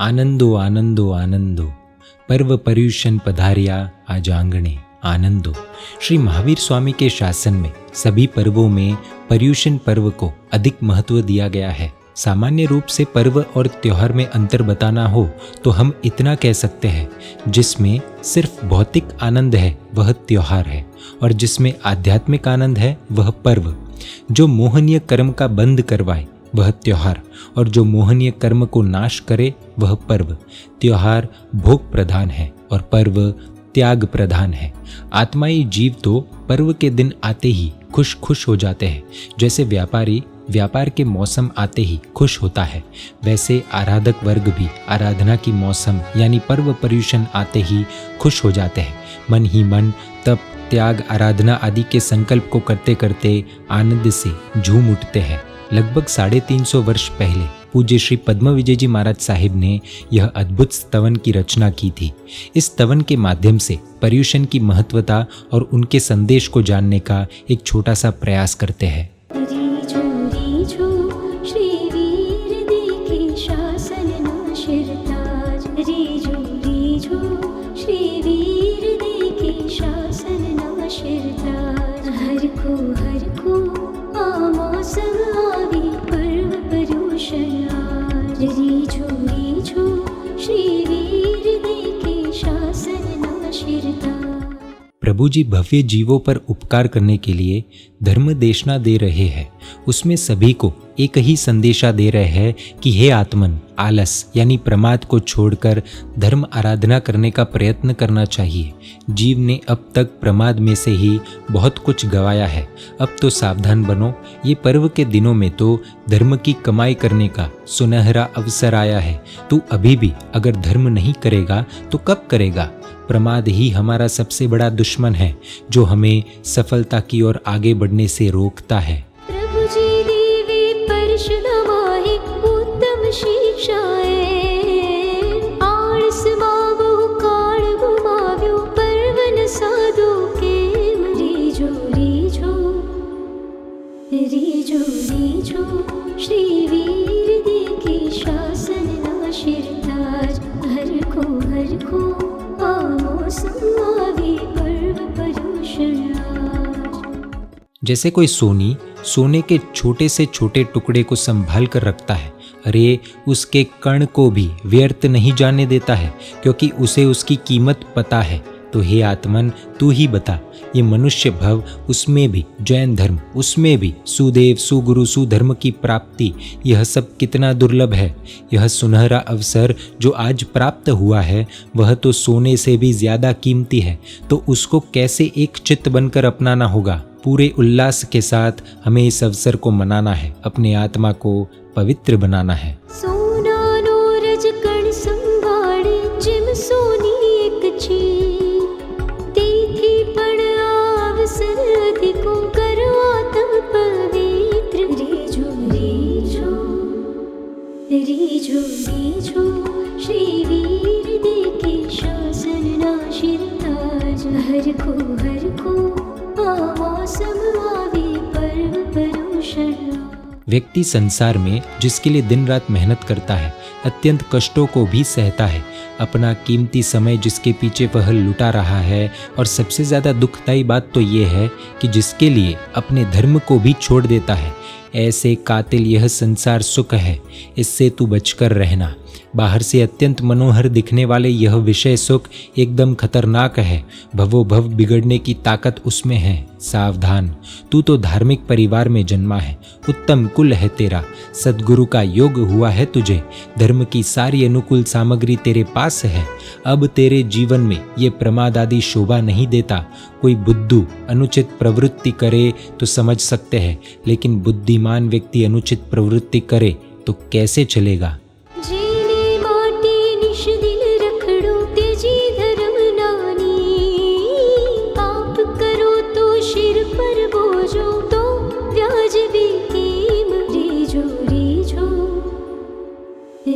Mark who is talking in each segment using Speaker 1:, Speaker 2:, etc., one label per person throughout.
Speaker 1: आनंदो आनंदो आनंदो, पर्व पर्युषण पधारिया आज आंगणे आनंदो। श्री महावीर स्वामी के शासन में सभी पर्वों में पर्युषण पर्व को अधिक महत्व दिया गया है। सामान्य रूप से पर्व और त्योहार में अंतर बताना हो तो हम इतना कह सकते हैं, जिसमें सिर्फ भौतिक आनंद है वह त्योहार है, और जिसमें आध्यात्मिक आनंद है वह पर्व। जो मोहनीय कर्म का बंध करवाए वह त्योहार, और जो मोहनीय कर्म को नाश करे वह पर्व। त्योहार भोग प्रधान है और पर्व त्याग प्रधान है। आत्माई जीव तो पर्व के दिन आते ही खुश खुश हो जाते हैं। जैसे व्यापारी व्यापार के मौसम आते ही खुश होता है, वैसे आराधक वर्ग भी आराधना की मौसम यानी पर्व पर्युषण आते ही खुश हो जाते हैं। मन ही मन तप त्याग आराधना आदि के संकल्प को करते करते आनंद से झूम उठते हैं। लगभग 350 वर्ष पहले पूज्य श्री पद्म विजय जी महाराज साहिब ने यह अद्भुत स्तवन की रचना की थी। इस स्तवन के माध्यम से पर्युषण की महत्वता और उनके संदेश को जानने का एक छोटा सा प्रयास करते हैं। प्रभु जी भव्य जीवों पर उपकार करने के लिए धर्म देशना दे रहे हैं। उसमें सभी को एक ही संदेशा दे रहे हैं कि हे आत्मन, आलस यानी प्रमाद को छोड़कर धर्म आराधना करने का प्रयत्न करना चाहिए। जीव ने अब तक प्रमाद में से ही बहुत कुछ गवाया है। अब तो सावधान बनो। ये पर्व के दिनों में तो धर्म की कमाई करने का सुनहरा अवसर आया है। तू अभी भी अगर धर्म नहीं करेगा तो कब करेगा? प्रमाद ही हमारा सबसे बड़ा दुश्मन है, जो हमें सफलता की ओर आगे बढ़ने से रोकता है।
Speaker 2: प्रभु जी देवे परशुरामाहि उत्तम शिक्षाए, आळस मावो काळ गुमाव्यो पर्वन साधो के रीझो रीझो रीझो रीझो श्री वीर देखे शासन आशीर्वाद हर को
Speaker 1: जैसे कोई सोने के छोटे से छोटे टुकड़े को संभाल कर रखता है, अरे उसके कण को भी व्यर्थ नहीं जाने देता है, क्योंकि उसे उसकी कीमत पता है। तो हे आत्मन, तू ही बता, ये मनुष्य भव, उसमें भी जैन धर्म, उसमें भी सुदेव सुगुरु सुधर्म की प्राप्ति, यह सब कितना दुर्लभ है। यह सुनहरा अवसर जो आज प्राप्त हुआ है वह तो सोने से भी ज्यादा कीमती है। तो उसको कैसे एक चित्त बनकर अपनाना होगा। पूरे उल्लास के साथ हमें इस अवसर को मनाना है, अपने आत्मा को पवित्र बनाना है।
Speaker 2: सोना नो रज कण संभाळे जिम सोनी एक छी, तीथी पण अवसर अधिको करो आत्म पवित्र। रीझो रीझो रीझो रीझो श्री वीर देखे शासन आशीर्वाद हर को
Speaker 1: व्यक्ति संसार में जिसके लिए दिन रात मेहनत करता है, अत्यंत कष्टों को भी सहता है, अपना कीमती समय जिसके पीछे वह लुटा रहा है, और सबसे ज़्यादा दुखदायी बात तो ये है कि जिसके लिए अपने धर्म को भी छोड़ देता है। ऐसे कातिल यह संसार सुख है, इससे तू बचकर रहना। बाहर से अत्यंत मनोहर दिखने वाले यह विषय सुख एकदम खतरनाक है। भवो भव बिगड़ने की ताकत उसमें है। सावधान, तू तो धार्मिक परिवार में जन्मा है, उत्तम कुल है तेरा, सद्गुरु का योग हुआ है तुझे, धर्म की सारी अनुकूल सामग्री तेरे पास है। अब तेरे जीवन में ये प्रमाद आदि शोभा नहीं देता। कोई बुद्धू अनुचित प्रवृत्ति करे तो समझ सकते हैं, लेकिन बुद्धिमान व्यक्ति अनुचित प्रवृत्ति करे तो कैसे चलेगा।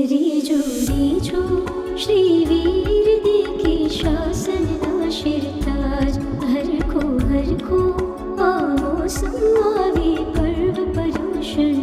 Speaker 2: रीझो रीझो श्री वीर देखे शासन आशीर्वाद हर को आमोसम आवे पर्व पर्युषण।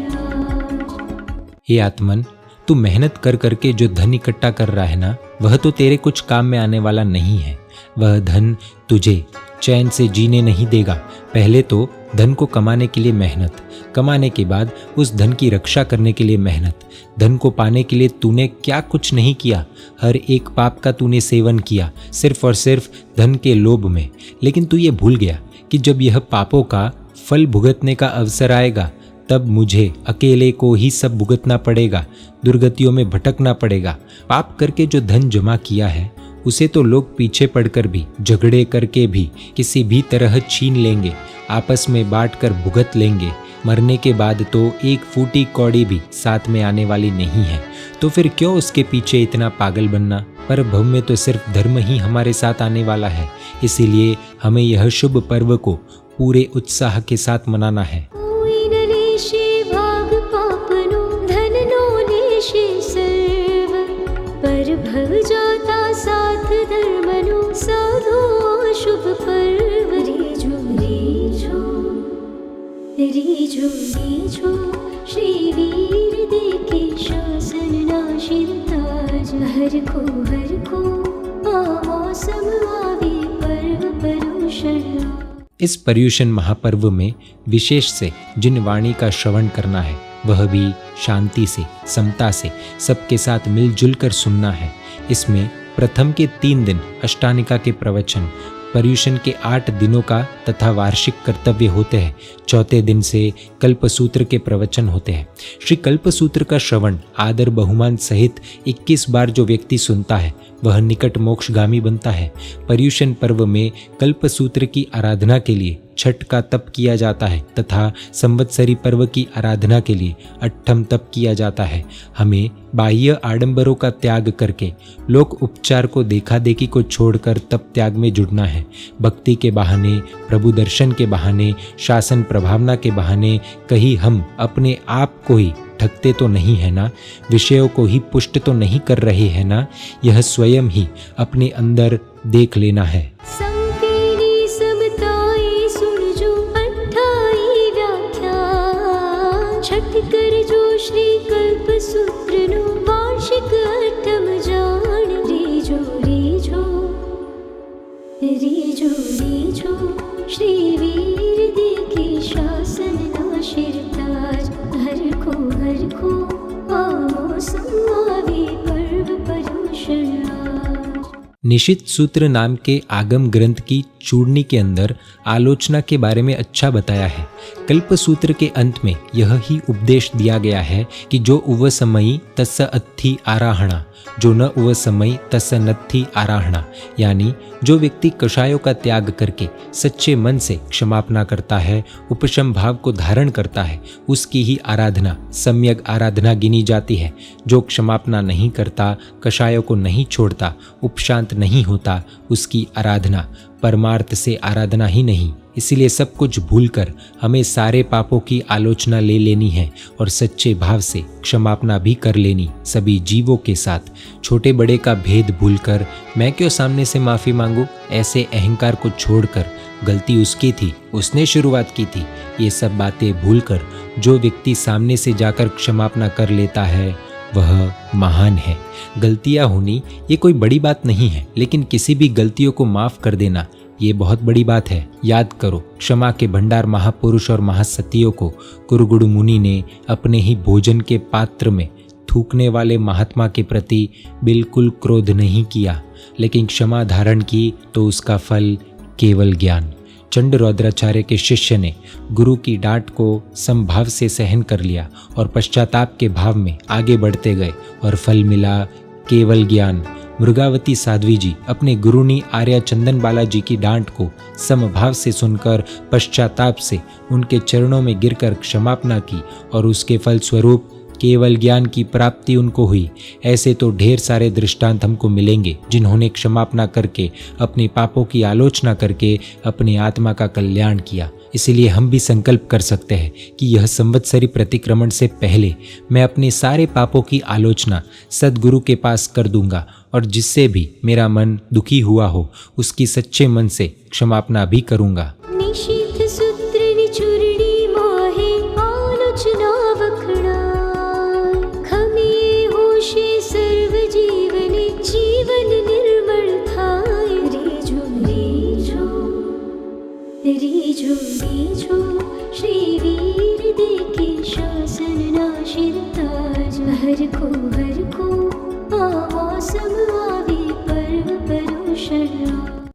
Speaker 1: हे आत्मन, तू मेहनत कर करके जो धन इकट्ठा कर रहा है ना, वह तो तेरे कुछ काम में आने वाला नहीं है। वह धन तुझे चैन से जीने नहीं देगा। पहले तो धन को कमाने के लिए मेहनत, कमाने के बाद उस धन की रक्षा करने के लिए मेहनत। धन को पाने के लिए तूने क्या कुछ नहीं किया, हर एक पाप का तूने सेवन किया, सिर्फ और सिर्फ धन के लोभ में। लेकिन तू ये भूल गया कि जब यह पापों का फल भुगतने का अवसर आएगा, तब मुझे अकेले को ही सब भुगतना पड़ेगा, दुर्गतियों में भटकना पड़ेगा। पाप करके जो धन जमा किया है, उसे तो लोग पीछे पड़कर भी, झगड़े करके भी किसी भी तरह छीन लेंगे, आपस में बांट कर भुगत लेंगे। मरने के बाद तो एक फूटी कौड़ी भी साथ में आने वाली नहीं है। तो फिर क्यों उसके पीछे इतना पागल बनना? पर भव में तो सिर्फ धर्म ही हमारे साथ आने वाला है। इसीलिए हमें यह शुभ पर्व को पूरे उत्साह के साथ मनाना है।
Speaker 2: भव जाता साथ धर्मनु साधु शुभ पर्व रीझो रीझो रीझो रीझो श्री वीर देखे शासन नाशिरताज हर को मौसम आवे पर्व पर्यूषण।
Speaker 1: इस पर्यूषण महापर्व में विशेष से जिन वाणी का श्रवण करना है, वह भी शांति से, समता से, सबके साथ मिलजुल कर सुनना है। इसमें प्रथम के 3 दिन अष्टानिका के प्रवचन, पर्यूषण के 8 दिनों का तथा वार्षिक कर्तव्य होते हैं। चौथे दिन से कल्पसूत्र के प्रवचन होते हैं। श्री कल्पसूत्र का श्रवण आदर बहुमान सहित 21 बार जो व्यक्ति सुनता है, वह निकट मोक्षगामी बनता है। पर्यूषण पर्व में कल्पसूत्र की आराधना के लिए छठ का तप किया जाता है तथा संवत्सरी पर्व की आराधना के लिए अट्ठम तप किया जाता है। हमें बाह्य आडंबरों का त्याग करके लोक उपचार को देखा देखी को छोड़कर तप त्याग में जुड़ना है। भक्ति के बहाने, प्रभु दर्शन के बहाने, शासन प्रभावना के बहाने कहीं हम अपने आप को ही ठगते तो नहीं है ना, विषयों को ही पुष्ट तो नहीं कर रहे हैं ना, यह स्वयं ही अपने अंदर देख लेना है।
Speaker 2: छठ कर जो श्री कल्पसूत्र नु वार्षिक अठम जान रीझो रीझो रीझो रीझो श्री वीर देखे शासन नाशिरताज हर को मौसम आवे पर्व पर्यूषण।
Speaker 1: निशित सूत्र नाम के आगम ग्रंथ की चूड़नी के अंदर आलोचना के बारे में अच्छा बताया है। कल्पसूत्र के अंत में यह ही उपदेश दिया गया है कि जो उवसमयी तस्य अत्थि आराहणा, जो न उवसमयी तस्य नत्थि आराहणा, यानी जो व्यक्ति कषायों का त्याग करके सच्चे मन से क्षमापना करता है, उपशम भाव को धारण करता है, उसकी ही आराधना सम्यक आराधना गिनी जाती है। जो क्षमापना नहीं करता, कषायों को नहीं छोड़ता, उपशांत नहीं होता, उसकी आराधना परमार्थ से आराधना ही नहीं। इसीलिए सब कुछ भूलकर हमें सारे पापों की आलोचना ले लेनी है और सच्चे भाव से क्षमापना भी कर लेनी सभी जीवों के साथ। छोटे बड़े का भेद भूलकर मैं क्यों सामने से माफ़ी मांगूं, ऐसे अहंकार को छोड़कर गलती उसकी थी, उसने शुरुआत की थी, ये सब बातें भूलकर जो व्यक्ति सामने से जाकर क्षमापना कर लेता है, वह महान है। गलतियां होनी ये कोई बड़ी बात नहीं है, लेकिन किसी भी गलतियों को माफ़ कर देना ये बहुत बड़ी बात है। याद करो, क्षमा के भंडार महापुरुष और महासतियों को कुरुगुरु मुनि ने अपने ही भोजन के पात्र में थूकने वाले महात्मा के प्रति बिल्कुल क्रोध नहीं किया, लेकिन क्षमा धारण की तो उसका फल केवल ज्ञान। चंड रौद्राचार्य के शिष्य ने गुरु की डांट को समभाव से सहन कर लिया और पश्चाताप के भाव में आगे बढ़ते गए और फल मिला केवल ज्ञान। मृगावती साध्वी जी अपने गुरुनी आर्या चंदन बालाजी की डांट को समभाव से सुनकर पश्चाताप से उनके चरणों में गिरकर क्षमापना की और उसके फल स्वरूप केवल ज्ञान की प्राप्ति उनको हुई। ऐसे तो ढेर सारे दृष्टांत हमको मिलेंगे जिन्होंने क्षमापना करके, अपने पापों की आलोचना करके अपनी आत्मा का कल्याण किया। इसीलिए हम भी संकल्प कर सकते हैं कि यह संवत्सरी प्रतिक्रमण से पहले मैं अपने सारे पापों की आलोचना सद्गुरु के पास कर दूंगा और जिससे भी मेरा मन दुखी हुआ हो उसकी सच्चे मन से क्षमापना भी करूंगा।
Speaker 2: निशीथ सूत्र निचुरणी माहे आलोचना वखणा खमी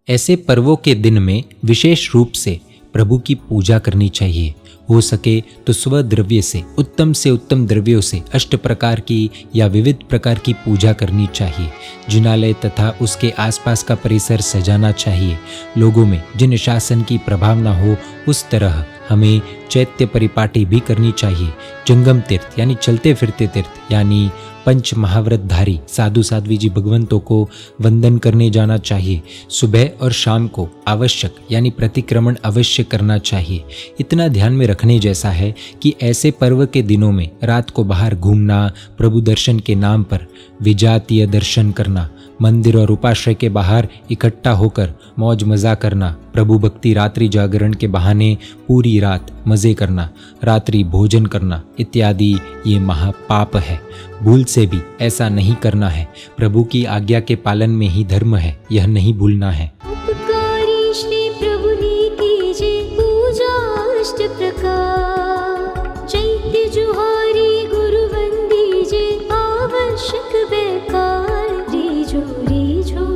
Speaker 1: ऐसे पर्वों के दिन में विशेष रूप से प्रभु की पूजा करनी चाहिए। हो सके तो स्वद्रव्य से उत्तम द्रव्यों से अष्ट प्रकार की या विविध प्रकार की पूजा करनी चाहिए। जिनालय तथा उसके आसपास का परिसर सजाना चाहिए। लोगों में जिन शासन की प्रभावना हो उस तरह हमें चैत्य परिपाटी भी करनी चाहिए। जंगम तीर्थ यानी चलते फिरते तीर्थ यानी पंच महाव्रतधारी साधु साध्वी जी भगवंतों को वंदन करने जाना चाहिए। सुबह और शाम को आवश्यक यानी प्रतिक्रमण अवश्य करना चाहिए। इतना ध्यान में रखने जैसा है कि ऐसे पर्व के दिनों में रात को बाहर घूमना, प्रभु दर्शन के नाम पर विजातीय दर्शन करना, मंदिर और उपाश्रय के बाहर इकट्ठा होकर मौज मजा करना, प्रभु भक्ति रात्रि जागरण के बहाने पूरी रात मजे करना, रात्रि भोजन करना इत्यादि ये महापाप है। भूल से भी ऐसा नहीं करना है। प्रभु की आज्ञा के पालन में ही धर्म है, यह नहीं भूलना है।
Speaker 2: उपकारी श्री प्रभु ने कीजे पूजा अष्ट प्रकार, चैत्य जुहारी गुरु वंदीजे आवश्यक बेकार। रीझो रीझो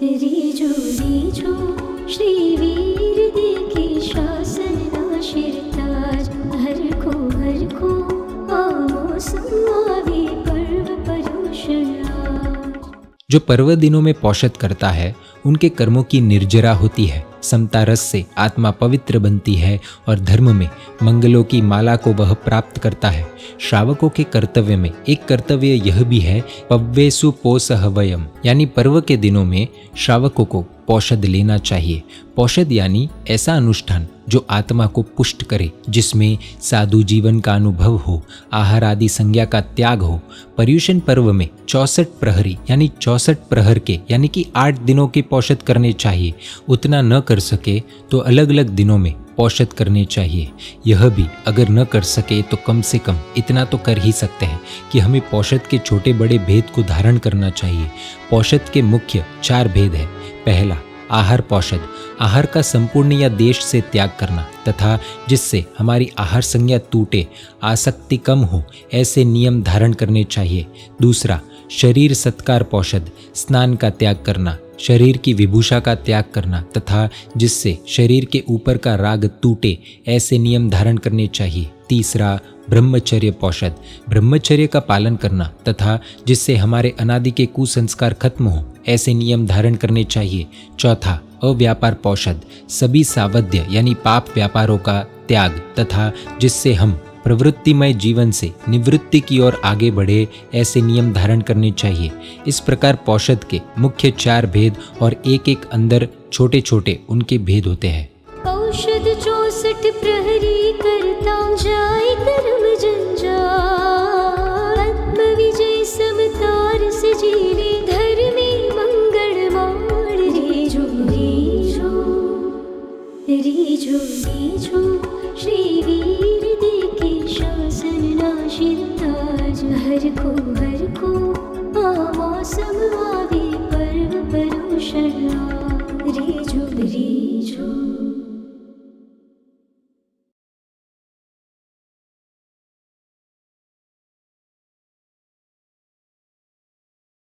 Speaker 2: रीझो रीझो श्री वीर देखे शासन नाशिरताज। हर को आओ समावे पर्व पर्युषण।
Speaker 1: जो पर्व दिनों में पौषध करता है उनके कर्मों की निर्जरा होती है। समता रस से आत्मा पवित्र बनती है और धर्म में मंगलों की माला को वह प्राप्त करता है। श्रावकों के कर्तव्य में एक कर्तव्य यह भी है, पव्वेसु पोसह वयम, यानी पर्व के दिनों में श्रावकों को पौषध लेना चाहिए। पौषध यानी ऐसा अनुष्ठान जो आत्मा को पुष्ट करे, जिसमें साधु जीवन का अनुभव हो, आहार आदि संज्ञा का त्याग हो। पर्युषण पर्व में 64 प्रहरी यानी 64 प्रहर के यानी कि 8 दिनों के पौषध करने चाहिए। उतना न कर सके तो अलग अलग दिनों में पौषध करने चाहिए। यह भी अगर न कर सके तो कम से कम इतना तो कर ही सकते हैं कि हमें पौषध के छोटे बड़े भेद को धारण करना चाहिए। पौषध के मुख्य 4 भेद है। पहला, आहार पौषध, आहार का संपूर्ण या देश से त्याग करना तथा जिससे हमारी आहार संज्ञा टूटे, आसक्ति कम हो, ऐसे नियम धारण करने चाहिए। दूसरा, शरीर सत्कार पौषध, स्नान का त्याग करना, शरीर की विभूषा का त्याग करना तथा जिससे शरीर के ऊपर का राग टूटे, ऐसे नियम धारण करने चाहिए। तीसरा, ब्रह्मचर्य पौषध, ब्रह्मचर्य का पालन करना तथा जिससे हमारे अनादि के कुसंस्कार खत्म हो, ऐसे नियम धारण करने चाहिए। चौथा, अव्यापार पौषध, सभी सावध्य यानी पाप व्यापारों का त्याग तथा जिससे हम प्रवृत्तिमय जीवन से निवृत्ति की ओर आगे बढ़े, ऐसे नियम धारण करने चाहिए। इस प्रकार पौषध के मुख्य 4 भेद और एक एक अंदर छोटे छोटे उनके भेद होते हैं।
Speaker 2: औषध 64 प्रहरी करता जाए कर्म जंजाल। आत्म विजय समतार से जीवे धर्मे मंगलमाल। रीझो रीझो रीझो रीझो श्री वीर देखे शासन नाशिरताज। हर को आओ समावे